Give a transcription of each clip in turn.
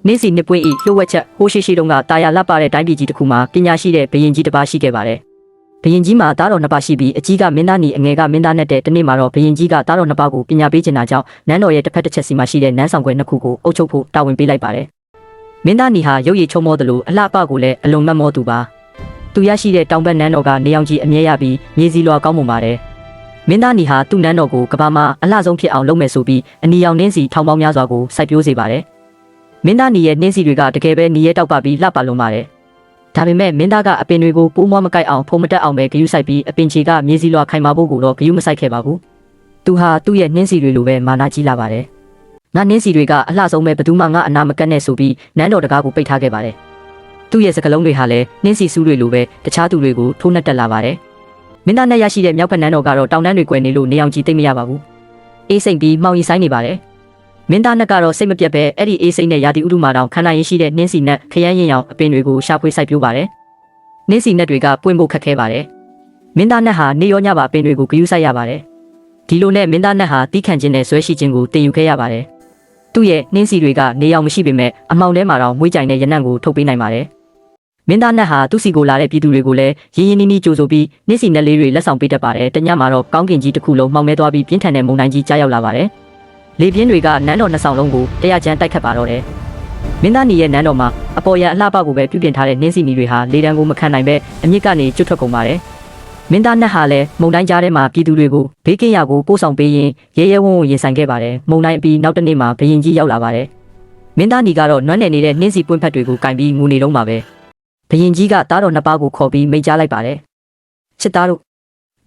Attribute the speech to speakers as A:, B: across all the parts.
A: နင်းစီနှစ်ပွင့်ဤလှုပ်ဝက်ချက်ဟိုးရှိရှိတုန်းကတာယာလှပတဲ့တိုင်းပြည်ကြီးတစ်ခုမှာပညာရှိတဲ့ဘရင်ကြီးတစ်ပါးရှိခဲ့ပါတယ်။ဘရင်ကြီးမှာသားတော်နှစ်ပါးရှိပြီးအကြီးကမင်းသားညီအငယ်ကမင်းသားနဲ့တဲ့တနေ့မှာတော့ဘရင်ကြီးကသားတော်နှစ်ပါးကိုပညာပေးချင်တာကြောင့်နန်းတော်ရဲ့တစ်ဖက်တစ်ချက်စီမှာရှိတဲ့နန်းဆောင်ခွဲနှစ်ခုကိုအုပ်ချုပ်ဖို့တာဝန်ပေးလိုက်ပါတယ်။မင်းသားညီဟာရုပ်ရည်ချုံမောသလိုအလှပကိုလည်းအလွန်မတ်မောသူပါ။သူရရှိတဲ့တောင်ဘက်နန်းတော်ကနေအောင်ကြီးအမြဲရပြီးမြေစီလွာကောင်းမွန်ပါတယ်။မင်းသားညီဟာသူ့နန်းတော်ကိုကဘာမှာအလှဆုံးဖြစ်အောင်လုပ်မယ်ဆိုပြီးအနီရောင်နှင်းစီထောင်ပေါင်းများစွာကိုစိုက်ပျိုးစေပါတယ်။မင်းသားညီရဲ့နှင်းစီတွေကတကယ်ပဲညီရဲ့တောက်ပပြီးလှပလွန်ပါတယ်။ဒါပေမဲ့မင်းသားကအပင်တွေကိုပိုးမွားမကိုက်အောင်ဖုံးမတက်အောင်ပဲဂယုစိုက်ပြီးအပင်ချေကမြေစီလွာခိုင်မာဖို့ကိုတော့ဂယုမစိုက်ခဲ့ပါဘူး။သူဟာသူ့ရဲ့နှင်းစီတွေလိုပဲမာနာကြီးလာပါတယ်။ငါနှင်းစီတွေကအလှဆုံးပဲဘသူမှငါအနာမကတ်နဲ့ဆိုပြီးနန်းတော်တကားကိုပိတ်ထားခဲ့ပါတယ်။သူ့ရဲ့စကလုံးတွေဟာလည်းနှင်းစီစူးတွေလိုပဲတခြားသူတွေကိုထိုးနှက်တက်လာပါတယ်။မင်းသားနဲ့ရရှိတဲ့မြောက်ဘက်နန်းတော်ကတော့တောင်တန်းတွေကွယ်နေလို့နေအောင်ကြီးသိမ့်မရပါဘူး။အေးစိတ်ပြီးမှောင်ရီဆိုင်နေပါတယ်။မင်းသားနဲ့ကတော့စိတ်မပြတ်ပဲအဲ့ဒီအေးစိတ်နဲ့ရာသီဥတုမှာတောင်ခန္ဓာရင်းရှိတဲ့နှင်းစီနဲ့ခရမ်းရင်ရောင်အပင်တွေကိုရှာဖွေစိုက်ပျိုးပါတယ်။နှင်းစီနဲ့တွေကပွင့်ဖို့ခက်ခဲပါတယ်။မင်းသားနဲ့ဟာနေရောညပါအပင်တွေကိုဂယုစိုက်ရပါတယ်။ဒီလိုနဲ့မင်းသားနဲ့ဟာတီးခန့်ခြင်းနဲ့ဆွဲရှိခြင်းကိုတင်ယူခဲ့ရပါတယ်။သူ့ရဲ့နှင်းစီတွေကနေရောင်မရှိပေမဲ့အမောင်ထဲမှာတော့မွေးကြိုင်တဲ့ရနံ့ကိုထုတ်ပေးနိုင်ပါတယ်။မင်းသားနဲ့ဟာသူ့စီကိုလာတဲ့ပြည်သူတွေကိုလည်းရင်းရင်းနှီးနှီးကြိုဆိုပြီးနှင်းစီနဲ့လေးတွေလက်ဆောင်ပေးတတ်ပါတယ်။တညမှာတော့ကောင်းကင်ကြီးတစ်ခုလုံးမှောင်မဲသွားပြီးပြင်းထန်တဲ့မုန်တိုင်းကြီးကြားရောက်လာပါတယ်။လေပြင်းတွေကနန်းတော်နှစ်ဆောင်လုံးကိုတရားချမ်းတိုက်ခတ်ပါတော့တယ်။မင်းသားညီရဲ့နန်းတော်မှာအပေါ်ရန်အလှပကိုပဲပြုပြင်ထားတဲ့နှင်းစီနီတွေဟာလေတံကိုမခံနိုင်ပဲအမြင့်ကနေကျွတ်ထွက်ကုန်ပါတယ်။မင်းသားနဲ့ဟာလည်းမုန်တိုင်းကြားထဲမှာပြည်သူတွေကိုဘေးကင်းရာကိုပို့ဆောင်ပေးရင်းရဲရဲဝံ့ဝံ့ရင်ဆိုင်ခဲ့ပါတယ်။မုန်တိုင်းပြီးနောက်တစ်နေ့မှာဘရင်ကြီးရောက်လာပါတယ်။မင်းသားညီကတော့နွမ်းနယ်နေတဲ့နှင်းစီပွင့်ဖက်တွေကိုကင်ပြီးငူနေတော့မှာပဲ။ဘရင်ကြီးကသားတော်နှစ်ပါးကိုခေါ်ပြီးမိန့်ကြားလိုက်ပါတယ်။ချစ်သားတို့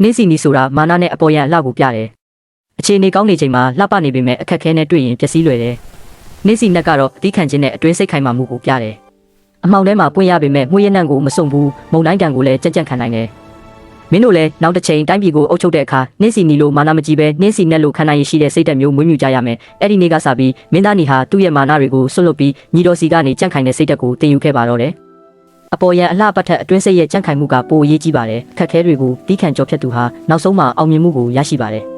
A: နှင်းစီနီဆိုတာမာနနဲ့အပေါ်ရန်အလှကိုပြတယ်။အခြေအနေကောင်းနေချိန်မှာလှပနေပေမဲ့အခက်ခဲနဲ့တွေ့ရင်ပျက်စီးလွယ်တယ်။နှင်းစီနက်ကတော့အသီးခံခြင်းနဲ့အတွင်းစိတ်ခိုင်မာမှုကိုပြတယ်။အမောင်ထဲမှာပွင့်ရပေမဲ့မှုရနံ့ကိုမစုံဘူးမုံတိုင်းတံကိုလည်းကြက်ကြက်ခံနိုင်တယ်။မင်းတို့လည်းနောက်တစ်ချိန်တိုင်းပြည်ကိုအုပ်ချုပ်တဲ့အခါနှင်းစီနီလိုမာနမကြီးပဲနှင်းစီနက်လိုခံနိုင်ရရှိတဲ့စိတ်ဓာတ်မျိုးမွေးမြူကြရမယ်။အဲ့ဒီနေ့ကစပြီးမင်းသားညီဟာသူ့ရဲ့မာနတွေကိုဆွတ်လွတ်ပြီးညီတော်စီကနေကြန့်ခိုင်တဲ့စိတ်ဓာတ်ကိုတင်ယူခဲ့ပါတော့တယ်။အပေါ်ရန်အလှပတ်ထက်အတွင်းစိတ်ရဲ့ကြန့်ခိုင်မှုကပိုအရေးကြီးပါတယ်။ခက်ခဲတွေကိုတီးခံကြော်ဖြတ်သူဟာနောက်ဆုံးမှာအောင်မြင်မှုကိုရရှိပါတယ်။